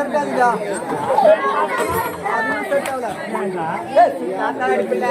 இருக்காதுடா. அதுவும் செட் ஆகல. தாத்தா அடிக்கல.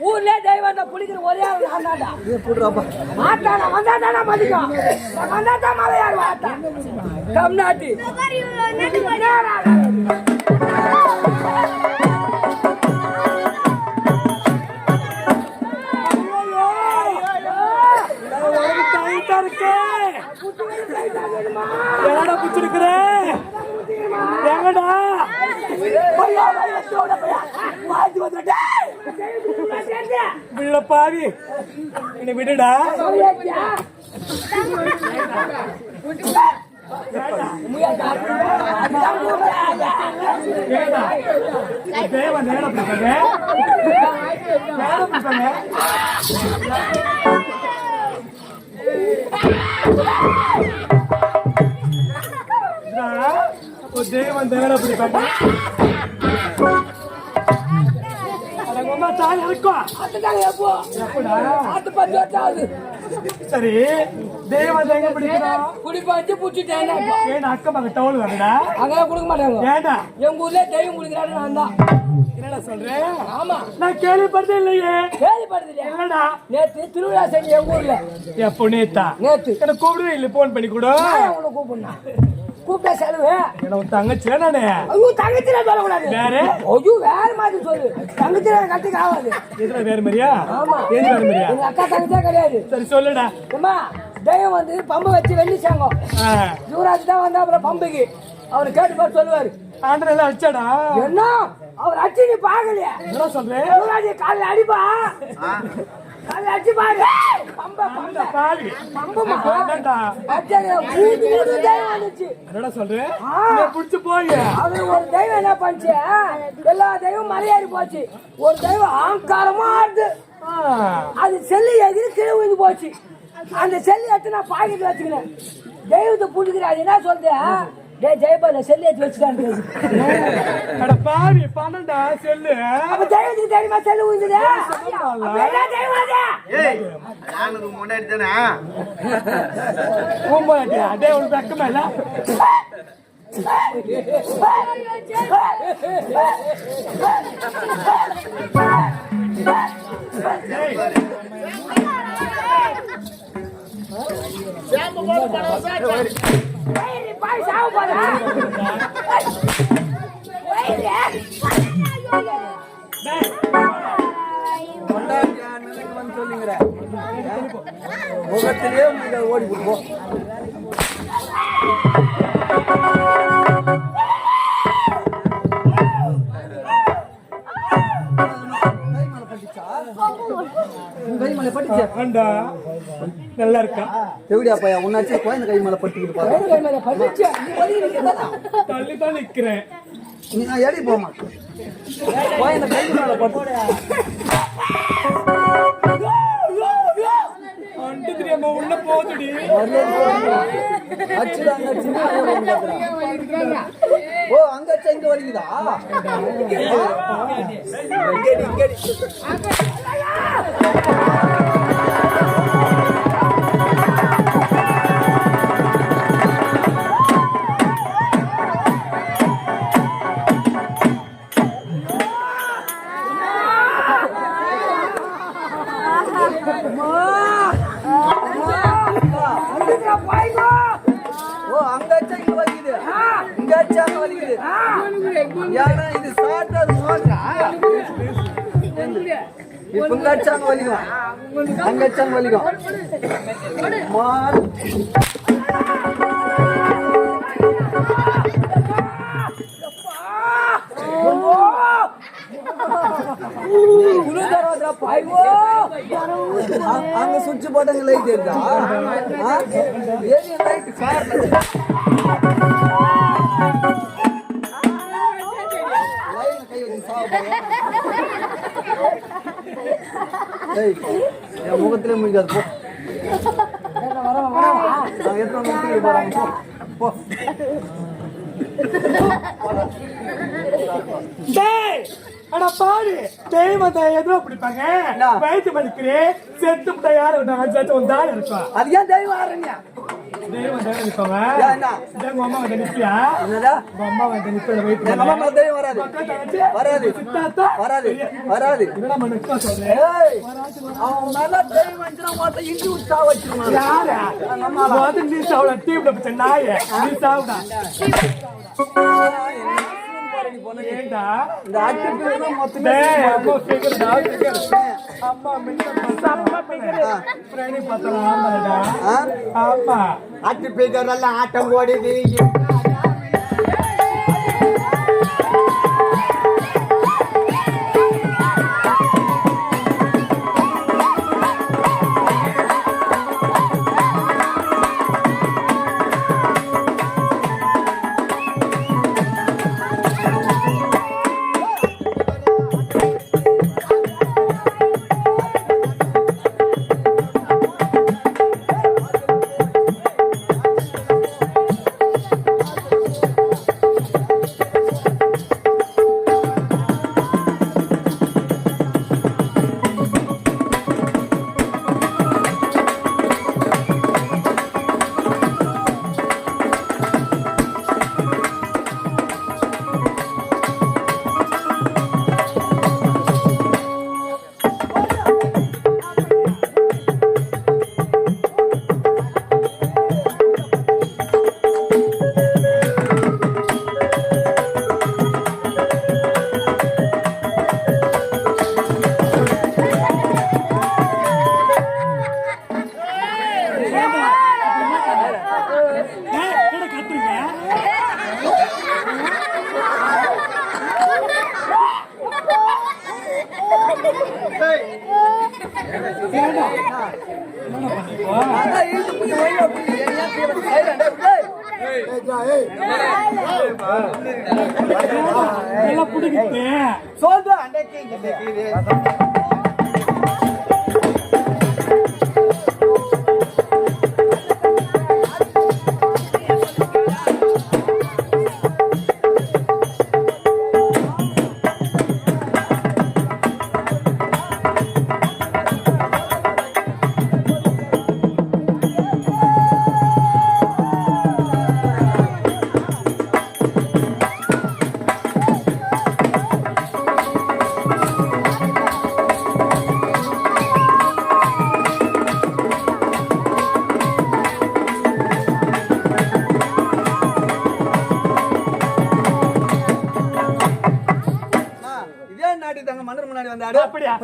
ஊர்ல தெய்வம் புடிக்கிற ஒரே மாட்டானா வந்தாதானா மதிக்கும் வந்தாதா மலையார் வாட்டா தமிழ்நாட்டு பாவி என்ன விடுடா. தேவன் தேவன பிடிப்பாங்க. சரி தேவன் எங்க பிடிக்கணும்? குடிப்பாச்சு புடிச்சுட்டேன். அக்கம் பக்கம் டவுன் வரடா. அங்கெல்லாம் கொடுக்க மாட்டாங்க. ஏண்டா எங்க ஊர்ல தெய்வம் குடிக்கிறாரு நான் தான். என்னடா சொல்றேன்? ஆமா நான் கேள்விப்பட்டது இல்லையே. கேள்விப்பட்டது இல்லையா? என்னடா நேத்து திருவிழா செஞ்சு எங்க ஊர்ல. எப்போ நேத்தா? நேத்து என்ன கூப்பிடுவே இல்ல போன் பண்ணி கூட. உன்னை கூப்பிடுனா கூப்பிட்டா செலவு. என்ன தங்கச்சியா நானே? ஐயோ தங்கச்சியா சொல்லக்கூடாது. வேற ஐயோ வேற மாதிரி சொல்லு. தங்கச்சியா கட்டிக்க ஆகாது. எதுல வேற மாதிரியா? ஆமா எது வேற மாதிரியா? எங்க அக்கா தங்கச்சியா கிடையாது. சரி சொல்லுடா. அம்மா தெய்வம் வந்து பம்பு வச்சு வெள்ளிச்சாங்க. யுவராஜ் தான் வந்தா அப்புறம் பம்புக்கு அவரு கேட்டு பார்த்து சொல்லுவாரு. ஆண்டர் எல்லாம் அடிச்சாடா? என்ன அவர் அடிச்சு நீ பாக்கலையா? என்ன சொல்றேன்? யுவராஜ் காலைல அடிப்பா. காலைல அடிச்சு பாரு. பம்ப பம்ப பாவி பம்புமா. வேண்டாம்டா. அச்சங்க ஊது ஊது தெய்வம் வந்துச்சு. என்னடா சொல்றேன்? நீ புடிச்சு போய். அது ஒரு தெய்வம் என்ன பண்ணுச்சு? எல்லா தெய்வம் மலையேறி போச்சு. ஒரு தெய்வம் ஆங்காரமா ஆடுது. அது செல்லு எதிரி கீழே விழுந்து போச்சு. அந்த செல்லு எடுத்து நான் பாக்கெட்ல வச்சுக்கிறேன். தெய்வத்தை புடிக்கிறாரு என்ன சொல்ற? டேய் ஜெயபால செல்லு எடுத்து வச்சுட்டான்னு. அட பாவி பன்னண்டா செல்லு. அப்ப தெய்வத்துக்கு தெரியுமா செல்லு விழுந்தது? என்ன தெய்வம் அது? ஏய் நானுக்கு முன்னாடி தானே ஓமாடா அதே ஒரு பக்கமா இல்ல. சாம்பு போட பணம் ஏய் பாய் சாவு போடா. ஏய் சொல்லுங்கற முகத்திலே நீங்க ஓடி போ. கைமலை பட்டுச்சா? ஆண்டா நல்லா இருக்கா? எப்படியா பையா உன்னாச்சு கோயந்த கைமலை பட்டுக்கிட்டு பாரு. கைமலை பட்டுச்சா? தள்ளி தான் நிக்கிறேன். நீ நான் ஏறி போமா. கோயந்த கைமலை பட்டு. அண்டு போதுடி. அச்சுல அங்க சின்ன ஓ அங்க அச்சா இங்க வலிக்குதா இங்கடி ஓ அங்க அச்சா இங்க வலிக்குது இங்க அச்சா அங்க வலிக்குது யாரா இது ஸ்டார்ட் அது மோட்ரா இப்ப இங்க அச்சா அங்க வலிக்கும் அங்க அச்சா அங்க வலிக்கும் மார் அங்க சுவிட்ச் போட்டாங்க லைட் இருக்கா ஏரியா லைட் கார் லைன் கை வச்சு சாவு ஏய் என் முகத்திலே முடிக்காது போ நான் எத்தனை முகத்துக்கு போறாங்க போ டேய் அட பாரு தெய்வத்தை எதுவும் பிடிப்பாங்க வயிற்று வலிக்கிறேன் செத்து முட்டை யாரு ஒரு தாள் இருக்கும் அது ஏன் தெய்வம் ஆடுறீங்க தெய்வம் இருக்கவங்க என்ன உங்க அம்மா வந்து நிற்பியா என்னடா உங்க அம்மா வந்து நிற்கிற வயிற்று எங்க அம்மா தெய்வம் வராது வராது வராது வராது என்னடா நிற்க சொல்றேன் ஏய் அவன் மேல தெய்வம் வந்துனா மொத்த இஞ்சி உச்சா வச்சிருவாங்க யாரா வந்து நீ சாவுடா டீம்ல பிடிச்ச நாய நீ சாவுடா ஏண்டா இந்த ஆக்டிவிட்டி மொத்தமே அம்மா கேக்குறடா அம்மா அம்மா பிராணி பார்த்தா ஆமா அட்டு பேக்கரெல்லாம் ஆட்டம் ஓடுது சொல்ற அன்னைக்கு இதே நாட்டுக்கு தாங்க மன்னர் முன்னாடி வந்தாரு அப்படியா